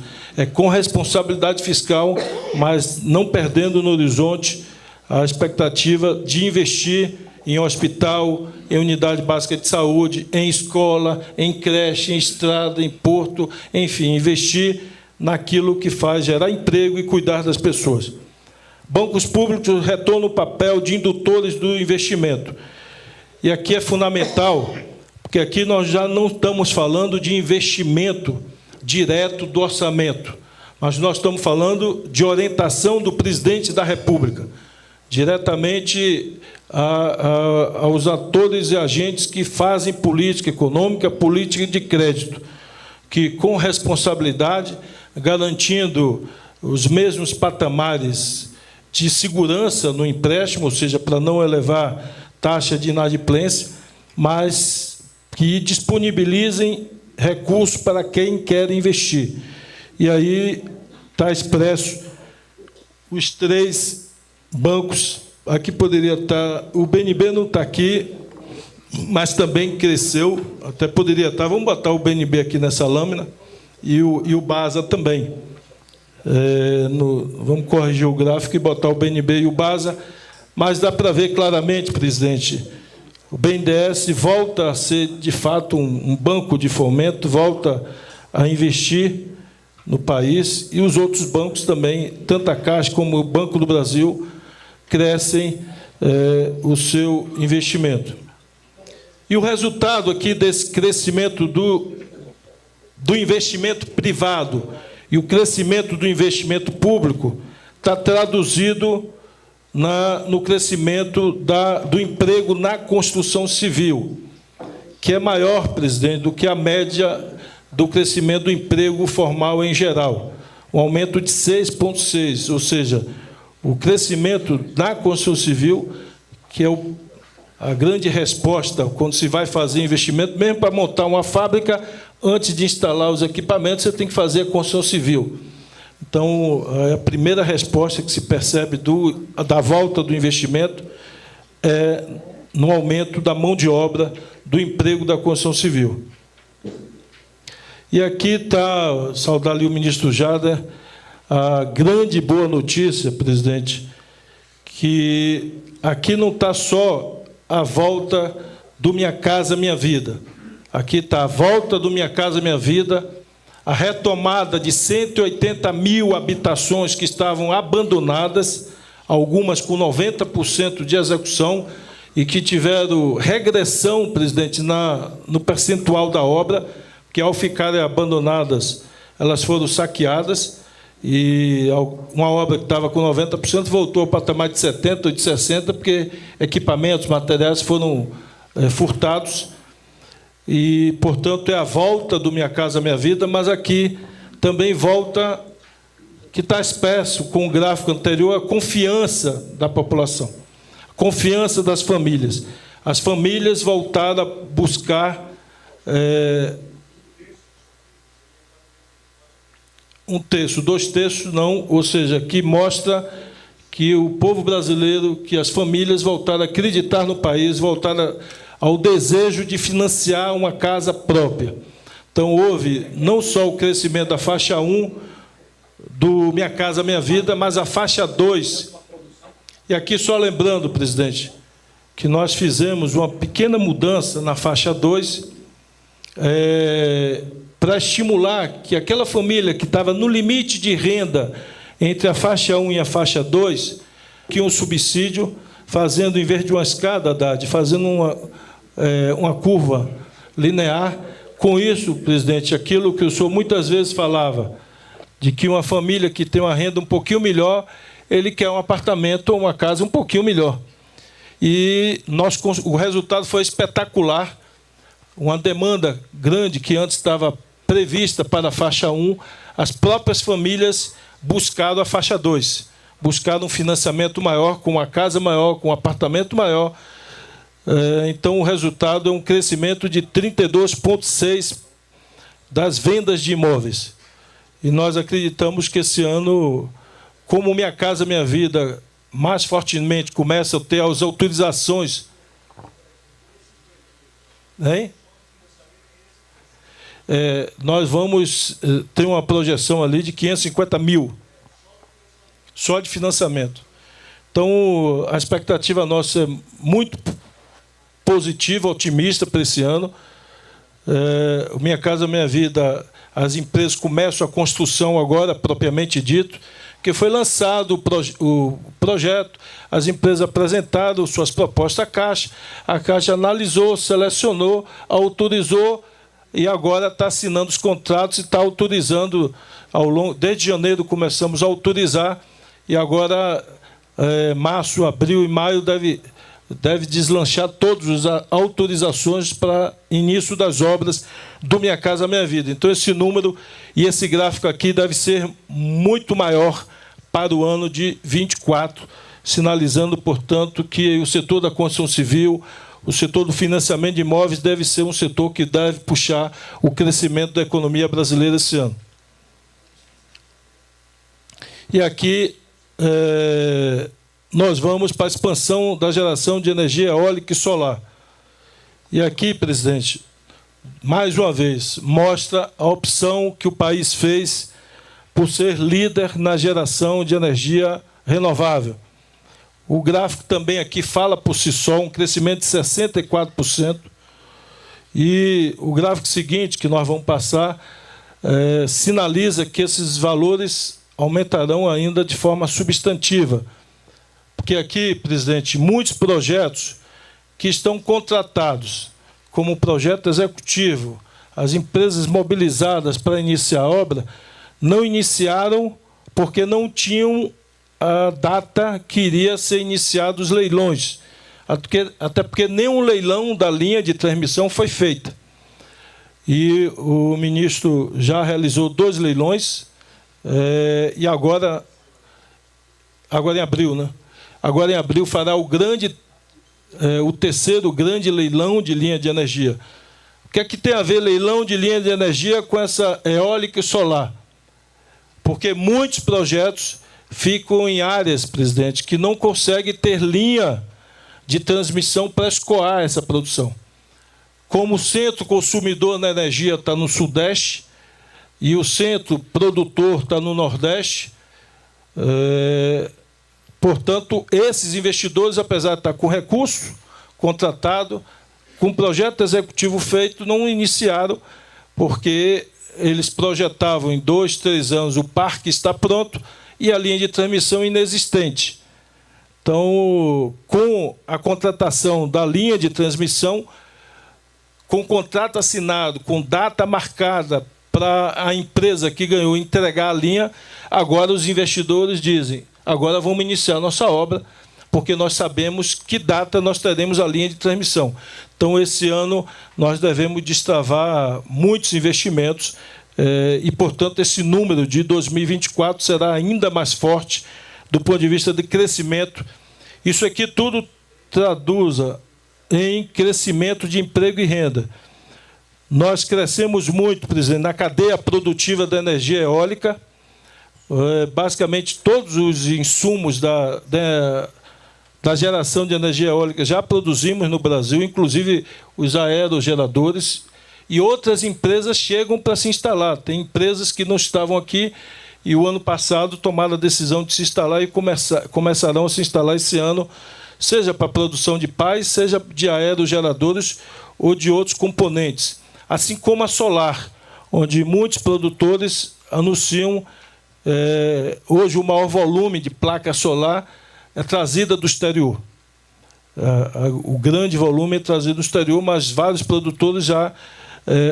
com responsabilidade fiscal, mas não perdendo no horizonte a expectativa de investir em hospital, em unidade básica de saúde, em escola, em creche, em estrada, em porto, enfim, investir naquilo que faz gerar emprego e cuidar das pessoas. Bancos públicos retornam o papel de indutores do investimento. E aqui é fundamental, porque aqui nós já não estamos falando de investimento direto do orçamento, mas nós estamos falando de orientação do presidente da República, diretamente aos atores e agentes que fazem política econômica, política de crédito, que, com responsabilidade, garantindo os mesmos patamares de segurança no empréstimo, ou seja, para não elevar taxa de inadimplência, mas que disponibilizem recursos para quem quer investir. E aí está expresso os 3 bancos. Aqui poderia estar... O BNB não está aqui, mas também cresceu, até poderia estar... Vamos botar o BNB aqui nessa lâmina, e o BASA também. Vamos corrigir o gráfico e botar o BNB e o BASA, mas dá para ver claramente, presidente, o BNDES volta a ser, de fato, um banco de fomento, volta a investir no país, e os outros bancos também, tanto a Caixa como o Banco do Brasil, crescem o seu investimento. E o resultado aqui desse crescimento do investimento privado e o crescimento do investimento público está traduzido no crescimento do emprego na construção civil, que é maior, presidente, do que a média do crescimento do emprego formal em geral, um aumento de 6,6%, ou seja, o crescimento na construção civil, que é a grande resposta quando se vai fazer investimento, mesmo para montar uma fábrica, antes de instalar os equipamentos, você tem que fazer a construção civil. Então, a primeira resposta que se percebe da volta do investimento é no aumento da mão de obra, do emprego da construção civil. E aqui está, saudar ali o ministro Jader, a grande boa notícia, presidente, que aqui não está só a volta do Minha Casa Minha Vida. Aqui está a volta do Minha Casa Minha Vida, a retomada de 180 mil habitações que estavam abandonadas, algumas com 90% de execução, e que tiveram regressão, presidente, no percentual da obra, que, ao ficarem abandonadas, elas foram saqueadas, e uma obra que estava com 90% voltou ao patamar de 70% ou de 60%, porque equipamentos, materiais foram furtados. E, portanto, é a volta do Minha Casa Minha Vida, mas aqui também volta, que está expresso com o gráfico anterior, a confiança da população, a confiança das famílias. As famílias voltaram a buscar um terço, 2/3 não, ou seja, que mostra que o povo brasileiro, que as famílias voltaram a acreditar no país, voltaram ao desejo de financiar uma casa própria. Então, houve não só o crescimento da faixa 1 do Minha Casa Minha Vida, mas a faixa 2. E aqui, só lembrando, presidente, que nós fizemos uma pequena mudança na faixa 2, para estimular que aquela família que estava no limite de renda entre a faixa 1 e a faixa 2, que um subsídio, fazendo, em vez de uma escada, Haddad, fazendo uma curva linear. Com isso, presidente, aquilo que o senhor muitas vezes falava, de que uma família que tem uma renda um pouquinho melhor, ele quer um apartamento ou uma casa um pouquinho melhor. E o resultado foi espetacular. Uma demanda grande que antes estava prevista para a faixa 1, as próprias famílias buscaram a faixa 2, buscaram um financiamento maior, com uma casa maior, com um apartamento maior. Então, o resultado é um crescimento de 32,6% das vendas de imóveis. E nós acreditamos que esse ano, como Minha Casa Minha Vida mais fortemente começa a ter as autorizações, hein? Nós vamos ter uma projeção ali de 550 mil, só de financiamento. Então, a expectativa nossa é muito positiva, otimista para esse ano. Minha Casa Minha Vida, as empresas começam a construção agora, propriamente dito, que foi lançado o projeto, as empresas apresentaram suas propostas à Caixa, a Caixa analisou, selecionou, autorizou, e agora está assinando os contratos e está autorizando, desde janeiro começamos a autorizar, e agora, março, abril e maio, deve deslanchar todas as autorizações para início das obras do Minha Casa Minha Vida. Então, esse número e esse gráfico aqui deve ser muito maior para o ano de 24, sinalizando, portanto, que o setor da construção civil, o setor do financiamento de imóveis deve ser um setor que deve puxar o crescimento da economia brasileira esse ano. E aqui nós vamos para a expansão da geração de energia eólica e solar. E aqui, presidente, mais uma vez, mostra a opção que o país fez por ser líder na geração de energia renovável. O gráfico também aqui fala por si só, um crescimento de 64%. E o gráfico seguinte, que nós vamos passar, sinaliza que esses valores aumentarão ainda de forma substantiva. Porque aqui, presidente, muitos projetos que estão contratados como projeto executivo, as empresas mobilizadas para iniciar a obra, não iniciaram porque não tinham a data que iria ser iniciado os leilões. Até porque nenhum leilão da linha de transmissão foi feito. E o ministro já realizou 2 leilões, e agora em abril, né? Agora em abril fará o terceiro grande leilão de linha de energia. O que é que tem a ver leilão de linha de energia com essa eólica e solar? Porque muitos projetos ficam em áreas, presidente, que não conseguem ter linha de transmissão para escoar essa produção. Como o centro consumidor na energia está no Sudeste e o centro produtor está no Nordeste, portanto, esses investidores, apesar de estar com recurso contratado, com projeto executivo feito, não iniciaram, porque eles projetavam em 2, 3 anos o parque está pronto e a linha de transmissão inexistente. Então, com a contratação da linha de transmissão, com contrato assinado, com data marcada para a empresa que ganhou entregar a linha, agora os investidores dizem, agora vamos iniciar a nossa obra, porque nós sabemos que data nós teremos a linha de transmissão. Então, esse ano, nós devemos destravar muitos investimentos e, portanto, esse número de 2024 será ainda mais forte do ponto de vista de crescimento. Isso aqui tudo traduza em crescimento de emprego e renda. Nós crescemos muito, presidente, na cadeia produtiva da energia eólica. Basicamente, todos os insumos da geração de energia eólica já produzimos no Brasil, inclusive os aerogeradores, e outras empresas chegam para se instalar. Tem empresas que não estavam aqui e, o ano passado, tomaram a decisão de se instalar e começarão a se instalar esse ano, seja para a produção de pás, seja de aerogeradores ou de outros componentes. Assim como a solar, onde muitos produtores anunciam hoje o maior volume de placa solar é trazida do exterior. O grande volume é trazido do exterior, mas vários produtores já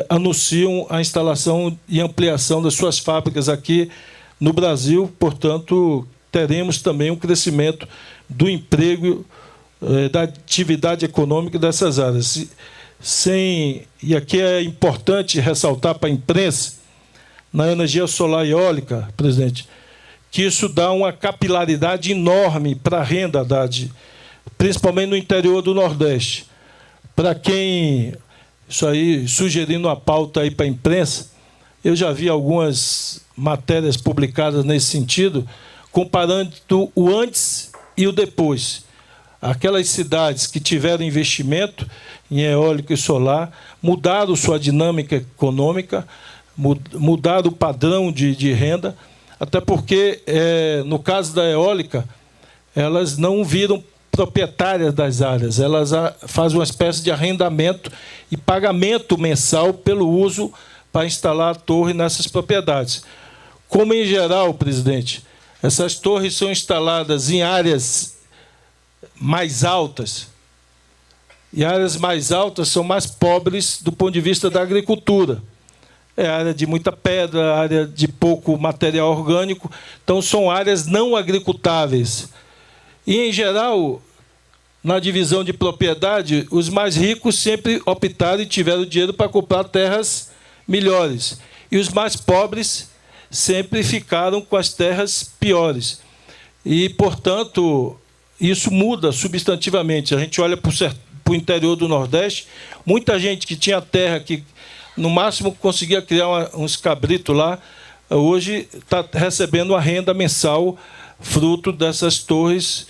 anunciam a instalação e ampliação das suas fábricas aqui no Brasil. Portanto, teremos também um crescimento do emprego, da atividade econômica dessas áreas. E aqui é importante ressaltar para a imprensa, na energia solar e eólica, presidente, que isso dá uma capilaridade enorme para a renda, Haddad, principalmente no interior do Nordeste. Para quem, isso aí, sugerindo uma pauta aí para a imprensa, eu já vi algumas matérias publicadas nesse sentido, comparando o antes e o depois. Aquelas cidades que tiveram investimento em eólica e solar mudaram sua dinâmica econômica, mudaram o padrão de renda, até porque, no caso da eólica, elas não viram proprietárias das áreas, elas fazem uma espécie de arrendamento e pagamento mensal pelo uso para instalar a torre nessas propriedades. Como, em geral, presidente, essas torres são instaladas em áreas mais altas, e áreas mais altas são mais pobres do ponto de vista da agricultura. É área de muita pedra, área de pouco material orgânico, então são áreas não agricultáveis. E, em geral, na divisão de propriedade, os mais ricos sempre optaram e tiveram dinheiro para comprar terras melhores, e os mais pobres sempre ficaram com as terras piores. E, portanto, isso muda substantivamente. A gente olha para o interior do Nordeste, muita gente que tinha terra que, no máximo, conseguia criar uns cabritos lá, hoje está recebendo uma renda mensal fruto dessas torres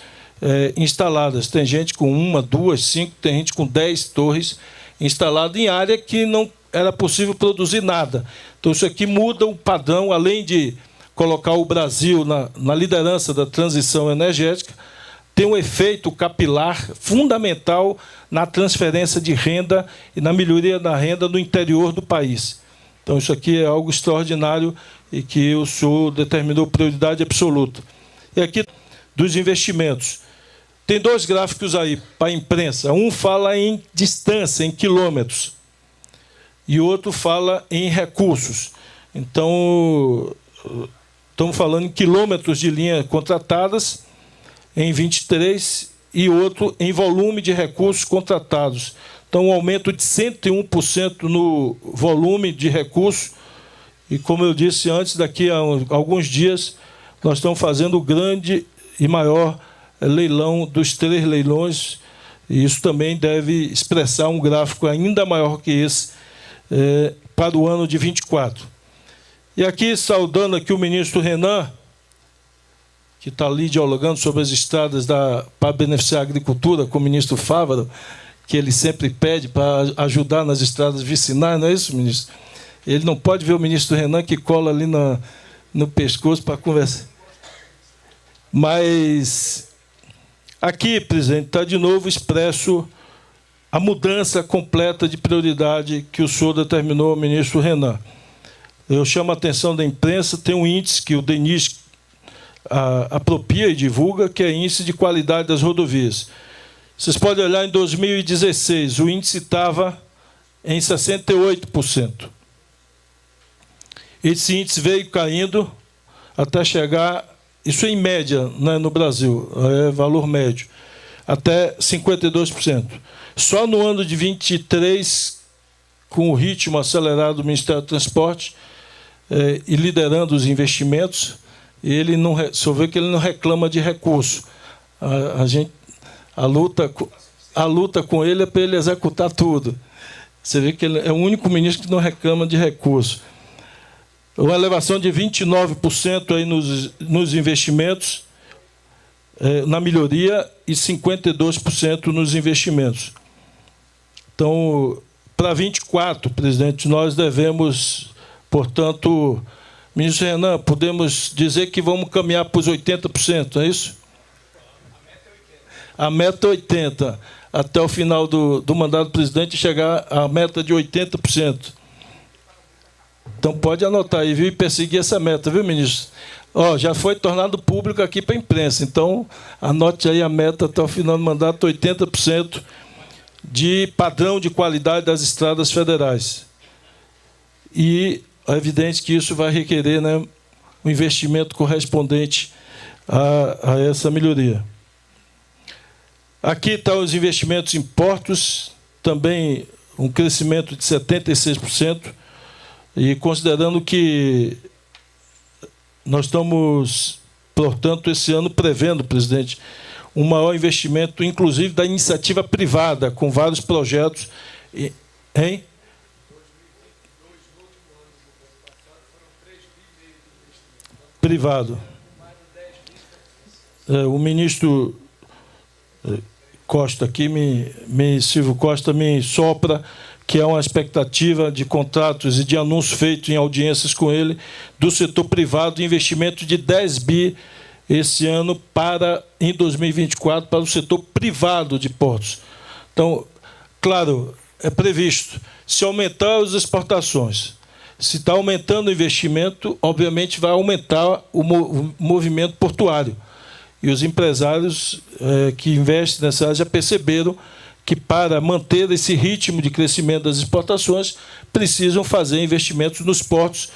instaladas. Tem gente com 1, 2, 5, tem gente com 10 torres instaladas em área que não era possível produzir nada. Então, isso aqui muda o padrão, além de colocar o Brasil na liderança da transição energética, tem um efeito capilar fundamental na transferência de renda e na melhoria da renda no interior do país. Então, isso aqui é algo extraordinário e que o senhor determinou prioridade absoluta. E aqui, dos investimentos. Tem 2 gráficos aí para a imprensa. Um fala em distância, em quilômetros, e outro fala em recursos. Então, estamos falando em quilômetros de linha contratadas em 23 e outro em volume de recursos contratados. Então, um aumento de 101% no volume de recursos. E, como eu disse antes, daqui a alguns dias, nós estamos fazendo o grande e maior leilão dos 3 leilões, e isso também deve expressar um gráfico ainda maior que esse para o ano de 24. E aqui, saudando aqui o ministro Renan, que está ali dialogando sobre as estradas para beneficiar a agricultura, com o ministro Fávaro, que ele sempre pede para ajudar nas estradas vicinais, não é isso, ministro? Ele não pode ver o ministro Renan que cola ali no pescoço para conversar. Mas aqui, presidente, está de novo expresso a mudança completa de prioridade que o senhor determinou ao ministro Renan. Eu chamo a atenção da imprensa, tem um índice que o DENIS apropria e divulga, que é índice de qualidade das rodovias. Vocês podem olhar em 2016, o índice estava em 68%. Esse índice veio caindo até chegar, isso em média, né, no Brasil, é valor médio, até 52%. Só no ano de 23, com o ritmo acelerado do Ministério do Transporte e liderando os investimentos, ele não, só vê que ele não reclama de recurso. A luta com ele é para ele executar tudo. Você vê que ele é o único ministro que não reclama de recurso. Uma elevação de 29% aí nos investimentos, na melhoria, e 52% nos investimentos. Então, para 24, presidente, nós devemos, portanto, ministro Renan, podemos dizer que vamos caminhar para os 80%, é isso? A meta é 80%. Até o final do mandato do presidente chegar à meta de 80%. Então, pode anotar aí, viu, e perseguir essa meta, viu, ministro? Já foi tornado público aqui para a imprensa, então anote aí a meta até o final do mandato, 80% de padrão de qualidade das estradas federais. E é evidente que isso vai requerer, né, um investimento correspondente a essa melhoria. Aqui estão os investimentos em portos, também um crescimento de 76%, e considerando que nós estamos, portanto, esse ano prevendo, presidente, um maior investimento, inclusive da iniciativa privada, com vários projetos. Hein? Privado. O ministro Costa aqui, Silvio Costa, me sopra que há uma expectativa de contratos e de anúncios feitos em audiências com ele do setor privado de investimento de 10 bi esse ano em 2024 para o setor privado de portos. Então, claro, é previsto, se aumentar as exportações, se está aumentando o investimento, obviamente vai aumentar o movimento portuário. E os empresários que investem nessa área já perceberam que, para manter esse ritmo de crescimento das exportações, precisam fazer investimentos nos portos.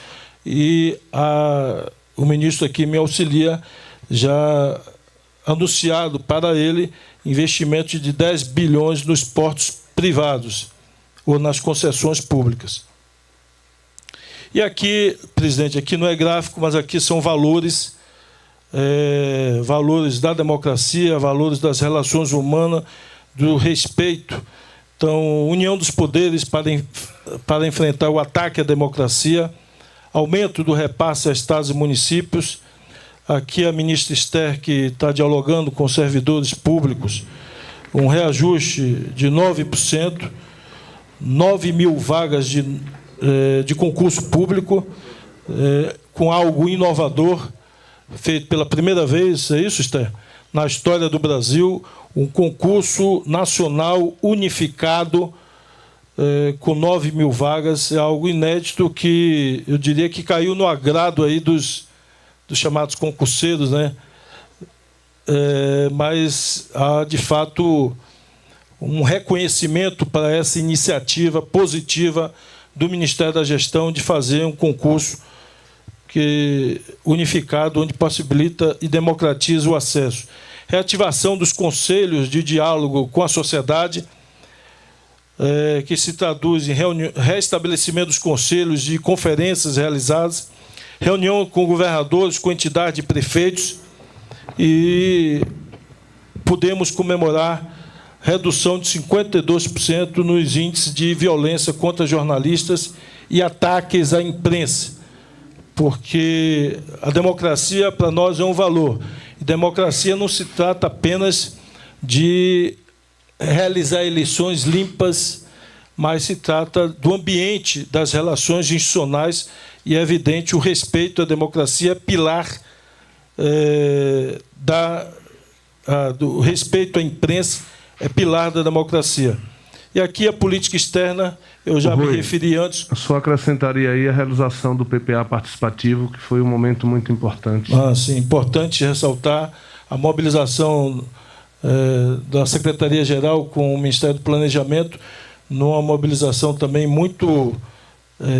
E o ministro aqui me auxilia, já anunciado para ele investimento de 10 bilhões nos portos privados ou nas concessões públicas. E aqui, presidente, aqui não é gráfico, mas aqui são valores, valores da democracia, valores das relações humanas, do respeito. Então, união dos poderes para enfrentar o ataque à democracia, aumento do repasse a estados e municípios. Aqui a ministra Esther, que está dialogando com os servidores públicos, um reajuste de 9%, 9 mil vagas de concurso público, com algo inovador, feito pela primeira vez, é isso, Esther? Na história do Brasil, um concurso nacional unificado com 9 mil vagas, é algo inédito que eu diria que caiu no agrado aí dos chamados concurseiros, né? Mas há, de fato, um reconhecimento para essa iniciativa positiva do Ministério da Gestão de fazer um concurso unificado, onde possibilita e democratiza o acesso. Reativação dos conselhos de diálogo com a sociedade, que se traduz em restabelecimento dos conselhos de conferências realizadas, reunião com governadores, com entidades de prefeitos, e podemos comemorar redução de 52% nos índices de violência contra jornalistas e ataques à imprensa, porque a democracia, para nós, é um valor. E democracia não se trata apenas de realizar eleições limpas, mas se trata do ambiente das relações institucionais, e é evidente o respeito à democracia, pilar do respeito à imprensa, é pilar da democracia. E aqui a política externa, eu já me referi antes. Só acrescentaria aí a realização do PPA participativo, que foi um momento muito importante. Sim, importante ressaltar a mobilização da Secretaria-Geral com o Ministério do Planejamento, numa mobilização também muito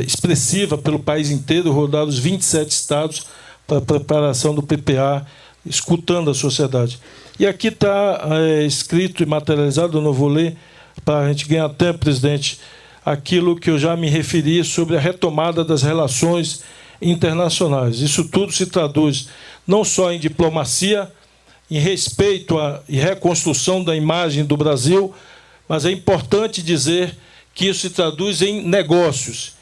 expressiva pelo país inteiro, rodados 27 estados para a preparação do PPA, escutando a sociedade. E aqui está escrito e materializado, eu não vou ler, para a gente ganhar tempo, presidente, aquilo que eu já me referi sobre a retomada das relações internacionais. Isso tudo se traduz não só em diplomacia, em respeito e reconstrução da imagem do Brasil, mas é importante dizer que isso se traduz em negócios.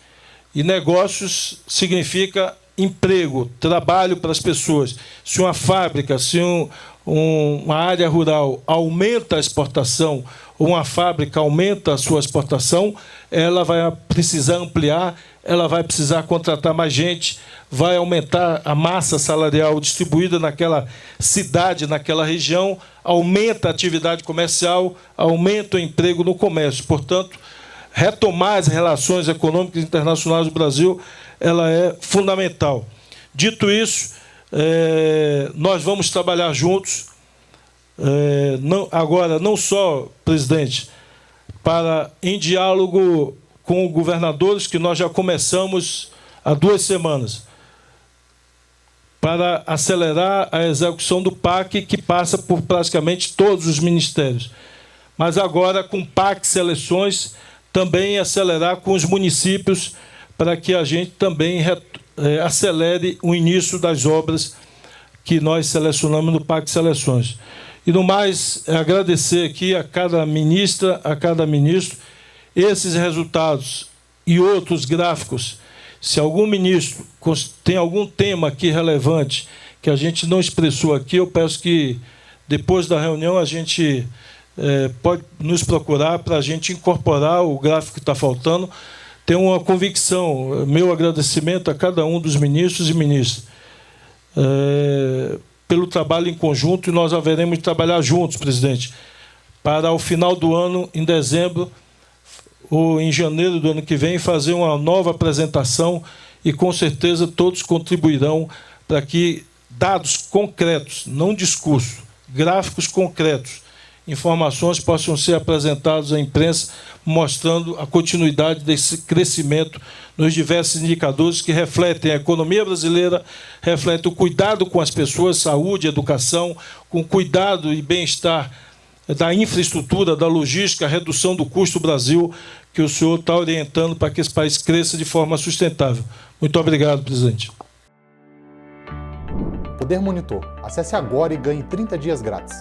E negócios significa emprego, trabalho para as pessoas. Se uma fábrica, se uma área rural aumenta a exportação, ou uma fábrica aumenta a sua exportação, ela vai precisar ampliar, ela vai precisar contratar mais gente, vai aumentar a massa salarial distribuída naquela cidade, naquela região, aumenta a atividade comercial, aumenta o emprego no comércio. Portanto, retomar as relações econômicas internacionais do Brasil, ela é fundamental. Dito isso, nós vamos trabalhar juntos, agora, não só, presidente, em diálogo com governadores, que nós já começamos há 2 semanas, para acelerar a execução do PAC, que passa por praticamente todos os ministérios. Mas agora, com PAC Seleções, também acelerar com os municípios, para que a gente também acelere o início das obras que nós selecionamos no PAC Seleções. E, no mais, agradecer aqui a cada ministra, a cada ministro, esses resultados e outros gráficos. Se algum ministro tem algum tema aqui relevante que a gente não expressou aqui, eu peço que, depois da reunião, a gente pode nos procurar para a gente incorporar o gráfico que está faltando. Tenho uma convicção, meu agradecimento a cada um dos ministros e ministras pelo trabalho em conjunto, e nós haveremos de trabalhar juntos, presidente, para, ao final do ano, em dezembro ou em janeiro do ano que vem, fazer uma nova apresentação, e, com certeza, todos contribuirão para que dados concretos, não discurso, gráficos concretos, informações possam ser apresentadas à imprensa, mostrando a continuidade desse crescimento nos diversos indicadores que refletem a economia brasileira, refletem o cuidado com as pessoas, saúde, educação, com cuidado e bem-estar da infraestrutura, da logística, a redução do custo do Brasil, que o senhor está orientando para que esse país cresça de forma sustentável. Muito obrigado, presidente. Poder Monitor. Acesse agora e ganhe 30 dias grátis.